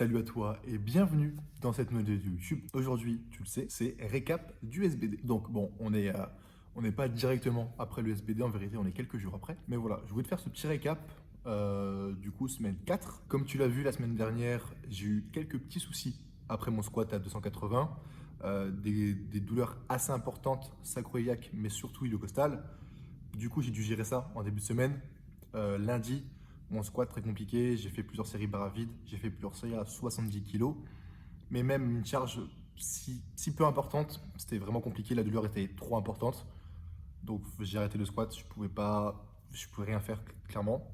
Salut à toi et bienvenue dans cette nouvelle vidéo YouTube. Aujourd'hui, tu le sais, c'est récap du SBD. Donc bon, on n'est pas directement après le SBD, en vérité, on est quelques jours après. Mais voilà, je voulais te faire ce petit récap, du coup, semaine 4. Comme tu l'as vu la semaine dernière, j'ai eu quelques petits soucis après mon squat à 280. Des douleurs assez importantes, sacro-iliaque, mais surtout iliocostales. Du coup, j'ai dû gérer ça en début de semaine. Lundi, mon squat très compliqué. J'ai fait plusieurs séries barres à vide. J'ai fait plusieurs séries à 70 kilos. Mais même une charge si peu importante, c'était vraiment compliqué. La douleur était trop importante. Donc j'ai arrêté le squat. Je pouvais rien faire clairement.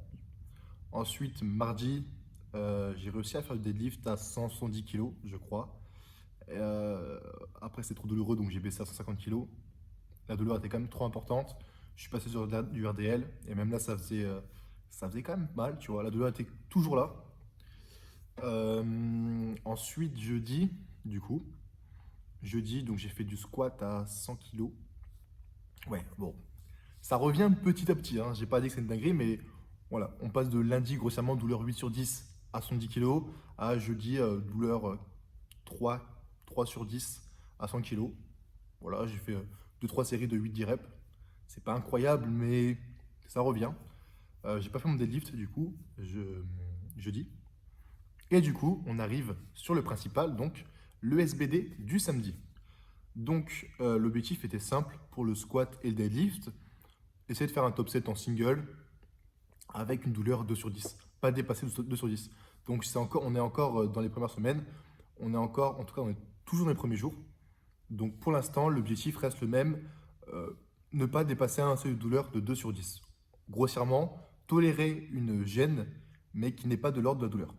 Ensuite, mardi, j'ai réussi à faire le deadlift à 170 kilos, je crois. Après, c'était trop douloureux, donc j'ai baissé à 150 kilos. La douleur était quand même trop importante. Je suis passé sur du RDL et même là, ça faisait quand même mal, tu vois. La douleur était toujours là. Ensuite, jeudi, donc j'ai fait du squat à 100 kilos. Ouais, bon, ça revient petit à petit, hein. J'ai pas dit que c'est une dinguerie, mais voilà, on passe de lundi, grossièrement, douleur 8 sur 10 à 110 kilos, à jeudi, douleur 3, 3 sur 10 à 100 kilos. Voilà, j'ai fait 2-3 séries de 8-10 reps. C'est pas incroyable, mais ça revient. J'ai pas fait mon deadlift du coup, jeudi. Et du coup, on arrive sur le principal, donc le SBD du samedi. Donc l'objectif était simple pour le squat et le deadlift, essayer de faire un top 7 en single avec une douleur 2 sur 10, pas dépasser 2 sur 10. Donc on est encore dans les premières semaines, en tout cas on est toujours dans les premiers jours. Donc pour l'instant, l'objectif reste le même, euh, ne pas dépasser un seuil de douleur de 2 sur 10. Grossièrement, tolérer une gêne, mais qui n'est pas de l'ordre de la douleur.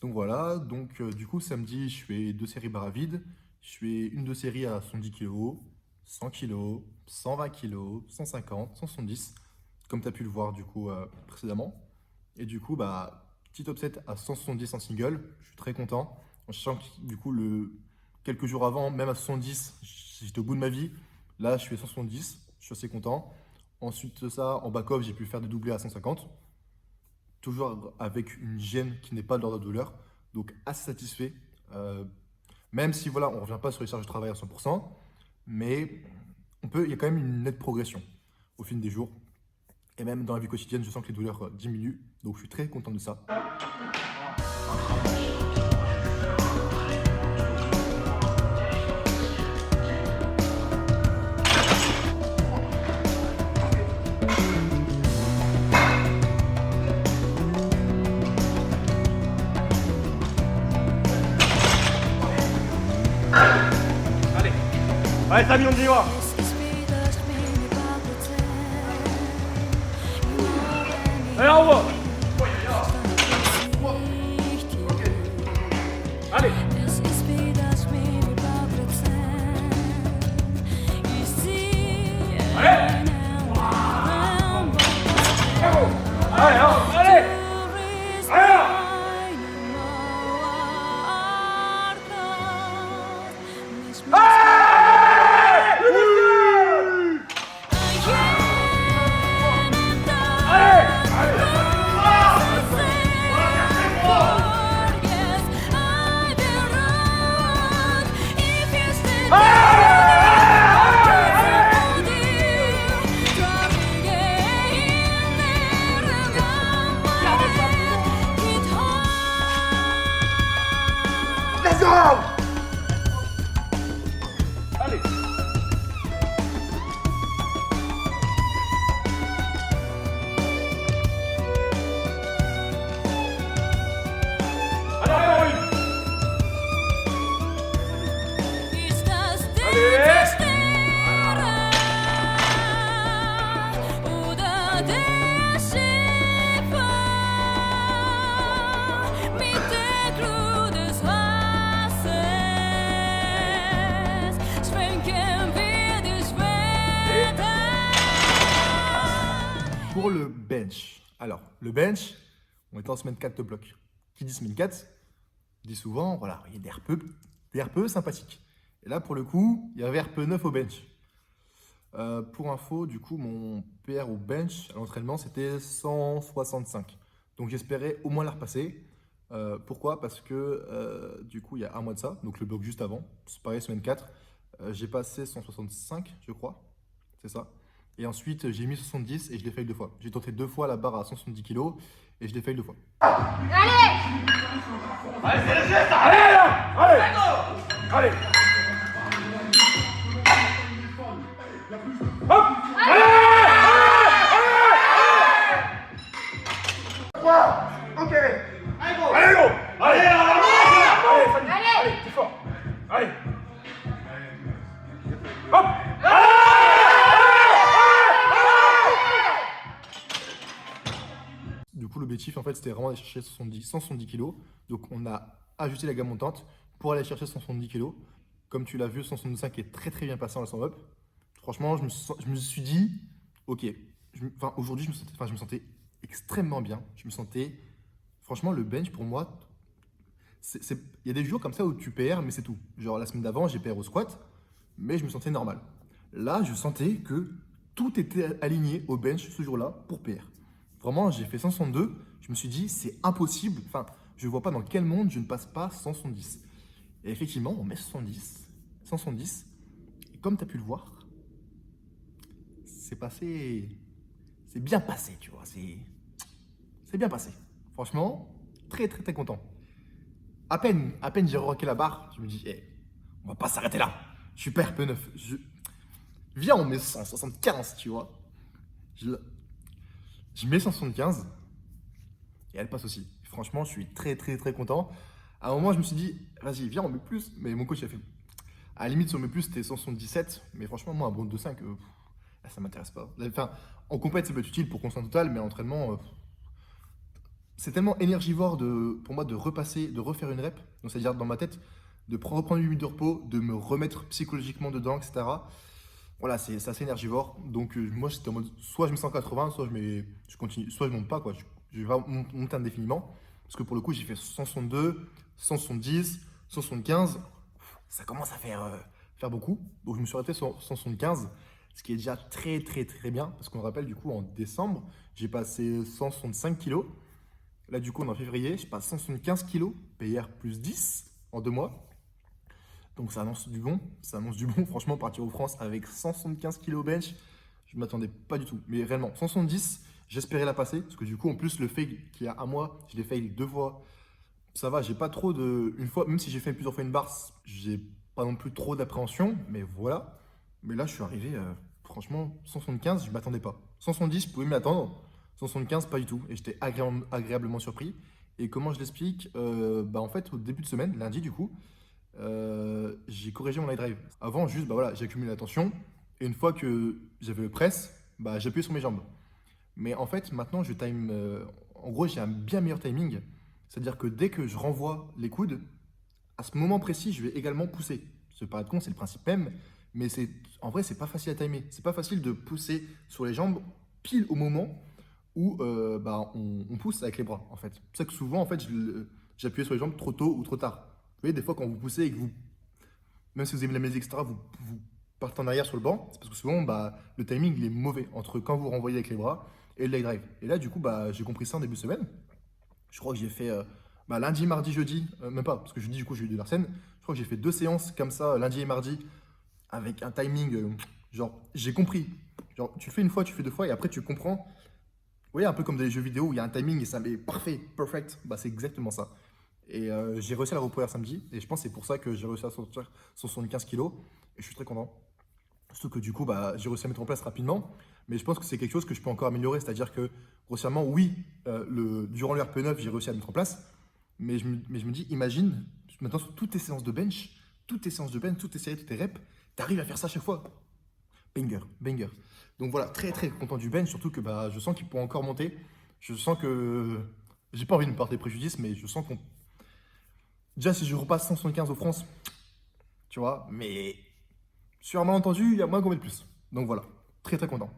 Donc voilà, du coup samedi, je fais 2 séries barres à vide, je fais une 2 séries à 110 kg, 100 kg, 120 kg, 150, 170, comme tu as pu le voir du coup précédemment. Et du coup, petit top 7 à 170 en single, je suis très content. En sachant que du coup, quelques jours avant, même à 70, j'étais au bout de ma vie. Là, je suis à 170, je suis assez content. Ensuite de ça, en back-off, j'ai pu faire des doublés à 150. Toujours avec une gêne qui n'est pas de l'ordre de la douleur. Donc assez satisfait. Euh, Même si voilà, on ne revient pas sur les charges de travail à 100%, mais il y a quand même une nette progression au fil des jours. Et même dans la vie quotidienne, je sens que les douleurs diminuent. Donc je suis très content de ça. Allez, allez Samy, on y va. Allez, on va. Allez. Allez, allez. Let's go! Allez! Allez, encore une! Pour le bench. Alors, le bench, on est en semaine 4 de bloc. Qui dit semaine 4 dit souvent, voilà, il y a des RPE sympathiques. Et là, pour le coup, il y avait RPE 9 au bench. Pour info, du coup, mon PR au bench à l'entraînement, c'était 165. Donc j'espérais au moins la repasser. Pourquoi? Parce que du coup, il y a un mois de ça, donc le bloc juste avant, c'est pareil, semaine 4, j'ai passé 165, je crois, c'est ça. Et ensuite, j'ai mis 70 et je l'ai fail 2 fois. J'ai tenté 2 fois la barre à 170 kg et je l'ai fail 2 fois. Allez, c'est le geste. Allez, là. Allez. Allez. Hop. Allez. Ok. Allez, go. Allez, go. Allez, allez, plus fort. Allez. Hop. Du coup, l'objectif, en fait, c'était vraiment d'aller chercher 170 kg. Donc, on a ajusté la gamme montante pour aller chercher 170 kg. Comme tu l'as vu, 165 est très très bien passé en laissant up. Franchement, je me suis dit, ok, aujourd'hui, je me sentais extrêmement bien. Je me sentais, franchement, le bench pour moi, il y a des jours comme ça où tu perds, mais c'est tout. Genre, la semaine d'avant, j'ai perdu au squat, mais je me sentais normal. Là, je sentais que tout était aligné au bench ce jour-là pour PR. Vraiment, j'ai fait 162. Je me suis dit, c'est impossible. Enfin, je ne vois pas dans quel monde je ne passe pas 170. Et effectivement, on met 170. Et comme tu as pu le voir, c'est passé. C'est bien passé, tu vois. C'est bien passé. Franchement, très, très, très content. À peine j'ai rocké la barre, je me dis, hey, on va pas s'arrêter là. Je suis père P9. Viens, on met 175, tu vois. Je mets 175 et elle passe aussi. Franchement, je suis très très très content. À un moment, je me suis dit, vas-y, viens, on met plus. Mais mon coach a fait, à la limite, si on met plus, c'était 177. Mais franchement, moi, un bond de 5, ça m'intéresse pas. Enfin, en compète, ça peut être utile pour construire un total, mais en entraînement, c'est tellement énergivore pour moi de refaire une rep. Donc, c'est-à-dire dans ma tête, de reprendre 8 minutes de repos, de me remettre psychologiquement dedans, etc. Voilà, c'est assez énergivore. Donc, moi, j'étais en mode, soit je mets 180, soit je continue, soit je monte pas, quoi. Je vais monter indéfiniment. Parce que pour le coup, j'ai fait 162, 170, 175. Ça commence à faire beaucoup. Donc, je me suis arrêté sur 175, ce qui est déjà très, très, très bien. Parce qu'on rappelle, du coup, en décembre, j'ai passé 165 kilos. Là, du coup, on est en février, je passe 175 kilos, PR plus 10 en 2 mois. Donc ça annonce du bon, franchement, partir aux France avec 175 kg bench, je ne m'attendais pas du tout. Mais réellement, 170, j'espérais la passer, parce que du coup, en plus, le fail qu'il y a un mois, je l'ai fail 2 fois. Ça va, j'ai pas trop de... Une fois, même si j'ai fait plusieurs fois une barre, j'ai pas non plus trop d'appréhension, mais voilà. Mais là, je suis arrivé, franchement, 175, je ne m'attendais pas. 170, je pouvais m'y attendre, 175, pas du tout. Et j'étais agréablement surpris. Et comment je l'explique? En fait, au début de semaine, lundi du coup, j'ai corrigé mon light drive. Avant, juste, voilà, j'accumulais la tension. Et une fois que j'avais le press, j'appuyais sur mes jambes. Mais en fait, maintenant, je time. En gros, j'ai un bien meilleur timing. C'est-à-dire que dès que je renvoie les coudes, à ce moment précis, je vais également pousser. Ça peut paraître con, c'est le principe même. Mais en vrai, c'est pas facile à timer. C'est pas facile de pousser sur les jambes pile au moment où on pousse avec les bras, en fait. C'est pour ça que souvent, en fait, j'appuyais sur les jambes trop tôt ou trop tard. Vous voyez, des fois, quand vous poussez et que même si vous aimez la musique, etc., vous partez en arrière sur le banc, c'est parce que souvent, le timing, il est mauvais entre quand vous renvoyez avec les bras et le leg drive. Et là, du coup, j'ai compris ça en début de semaine. Je crois que j'ai fait lundi, mardi, jeudi, même pas, parce que jeudi, du coup, j'ai eu de l'arsène. Je crois que j'ai fait 2 séances comme ça, lundi et mardi, avec un timing, genre, j'ai compris. Genre, tu fais une fois, tu fais 2 fois, et après, tu comprends. Vous voyez, un peu comme dans les jeux vidéo où il y a un timing et ça met parfait, perfect. C'est exactement ça. Et j'ai réussi à la reproduire samedi. Et je pense que c'est pour ça que j'ai réussi à sortir 175 kilos. Et je suis très content. Surtout que du coup, j'ai réussi à mettre en place rapidement. Mais je pense que c'est quelque chose que je peux encore améliorer. C'est-à-dire que, grossièrement, oui, durant le RP9, j'ai réussi à le mettre en place. Mais je me dis, imagine, maintenant sur toutes tes séances de bench, toutes tes séries, toutes tes reps, tu arrives à faire ça à chaque fois. Banger, banger. Donc voilà, très très content du bench. Surtout que je sens qu'il peut encore monter. Je sens que... J'ai pas envie de me porter préjudice, mais je sens qu'on... Déjà, si je repasse 175 aux France, tu vois, mais sur un malentendu, il y a moins qu'on met de plus. Donc voilà, très très content.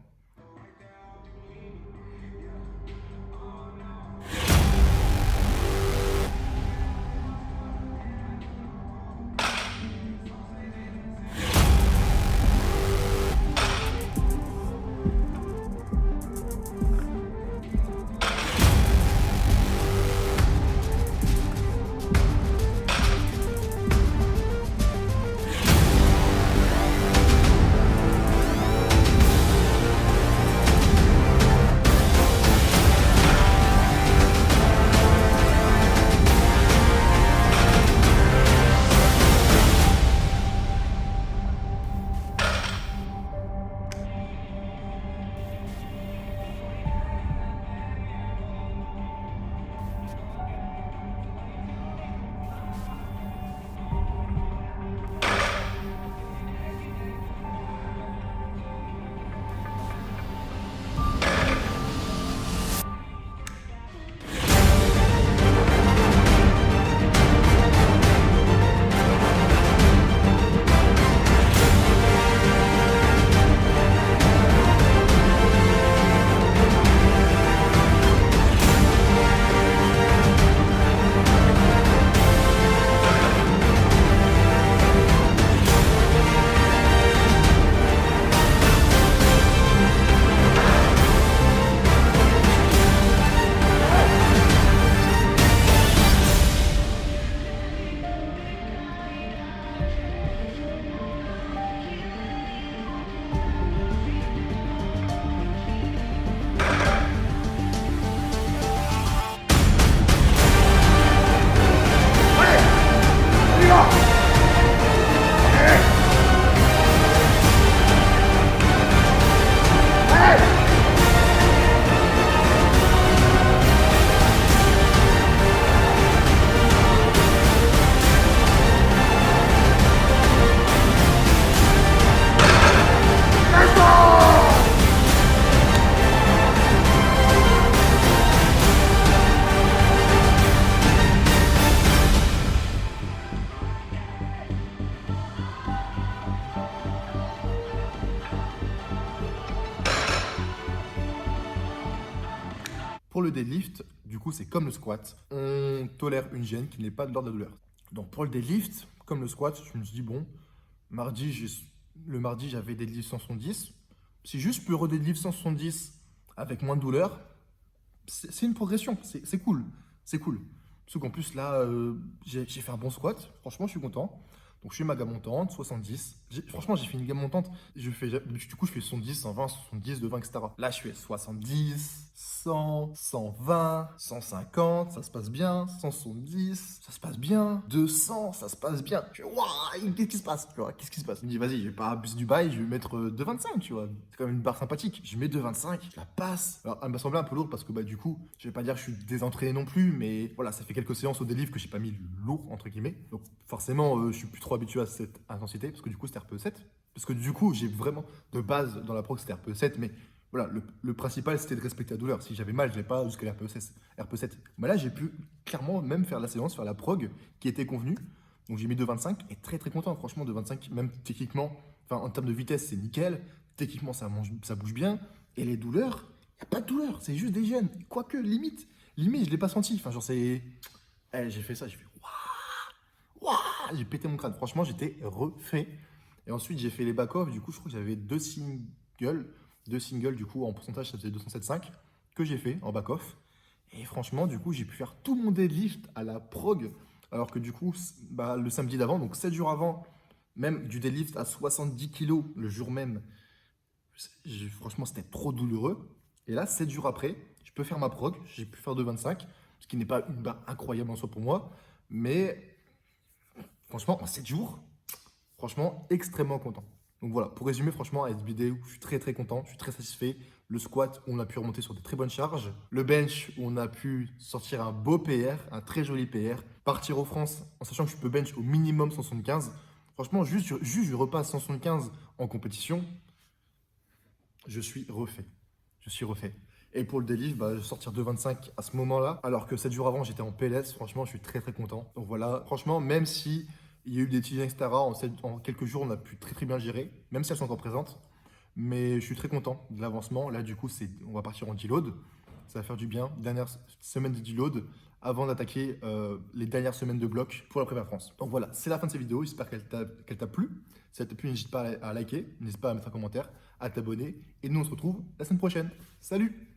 deadlift, du coup, c'est comme le squat. On tolère une gêne qui n'est pas de l'ordre de la douleur. Donc, pour le deadlift, comme le squat, je me suis dit, bon, le mardi, j'avais deadlift 170. Si juste je peux redeadlift 170 avec moins de douleur, c'est une progression. C'est cool. C'est cool. Parce qu'en plus, là, j'ai fait un bon squat. Franchement, je suis content. Donc, je fais ma gamme montante, 70. Franchement, j'ai fait une gamme montante. Du coup, je fais 70, 120, 70, 20, etc. Là, je fais 70, 100, 120, 150, ça se passe bien. 170, ça se passe bien. 200, ça se passe bien. Je fais, waouh, qu'est-ce qui se passe? Tu vois, qu'est-ce qui se passe? Je me dis, vas-y, je vais pas abuser du bail, je vais mettre 2,25, tu vois. C'est quand même une barre sympathique. Je mets 2,25, je la passe. Alors, elle m'a semblé un peu lourde parce que, bah, du coup, je vais pas dire que je suis désentraîné non plus, mais voilà, ça fait quelques séances au délivre que j'ai pas mis lourd, entre guillemets. Donc, forcément, je suis plus trop habitué à cette intensité parce que du coup, c'était RPE7. Parce que du coup, j'ai vraiment, de base, dans la prog, c'était RPE7, mais voilà, le principal, c'était de respecter la douleur. Si j'avais mal, je n'allais pas jusqu'à l'RPE7. Mais là, j'ai pu clairement même faire la séance, faire la prog qui était convenue. Donc, j'ai mis 2,25 et très très content, franchement, 2,25, même techniquement, enfin, en termes de vitesse, c'est nickel. Techniquement, ça bouge bien. Et les douleurs, il n'y a pas de douleur, c'est juste des gènes. Quoique, limite, je ne l'ai pas senti. Enfin, genre, c'est. J'ai fait ça, j'ai fait waouh, j'ai pété mon crâne. Franchement, j'étais refait. Et ensuite, j'ai fait les back-off. Du coup, je crois que j'avais deux singles. Deux singles, du coup, en pourcentage, ça faisait 207,5 que j'ai fait en back-off. Et franchement, du coup, j'ai pu faire tout mon deadlift à la prog. Alors que du coup, bah, le samedi d'avant, donc 7 jours avant, même du deadlift à 70 kilos le jour même, franchement, c'était trop douloureux. Et là, 7 jours après, je peux faire ma prog. J'ai pu faire 2,25, ce qui n'est pas une barre incroyable en soi pour moi. Mais franchement, en 7 jours, franchement, extrêmement content. Donc voilà, pour résumer, franchement, à cette vidéo, je suis très très content, je suis très satisfait. Le squat, on a pu remonter sur de très bonnes charges. Le bench, on a pu sortir un beau PR, un très joli PR. Partir aux France en sachant que je peux bench au minimum 175. Franchement, juste je repasse 175 en compétition, je suis refait. Je suis refait. Et pour le deadlift, bah, sortir 2,25 à ce moment-là, alors que 7 jours avant, j'étais en PLS, franchement, je suis très très content. Donc voilà, franchement, même si il y a eu des petits etc., en quelques jours, on a pu très très bien gérer, même si elles sont encore présentes. Mais je suis très content de l'avancement. Là, du coup, on va partir en deload. Ça va faire du bien. Dernière semaine de deload avant d'attaquer les dernières semaines de bloc pour la Prépa France. Donc voilà, c'est la fin de cette vidéo. J'espère qu'elle t'a plu. Si elle t'a plu, n'hésite pas à liker, n'hésite pas à mettre un commentaire, à t'abonner. Et nous, on se retrouve la semaine prochaine. Salut!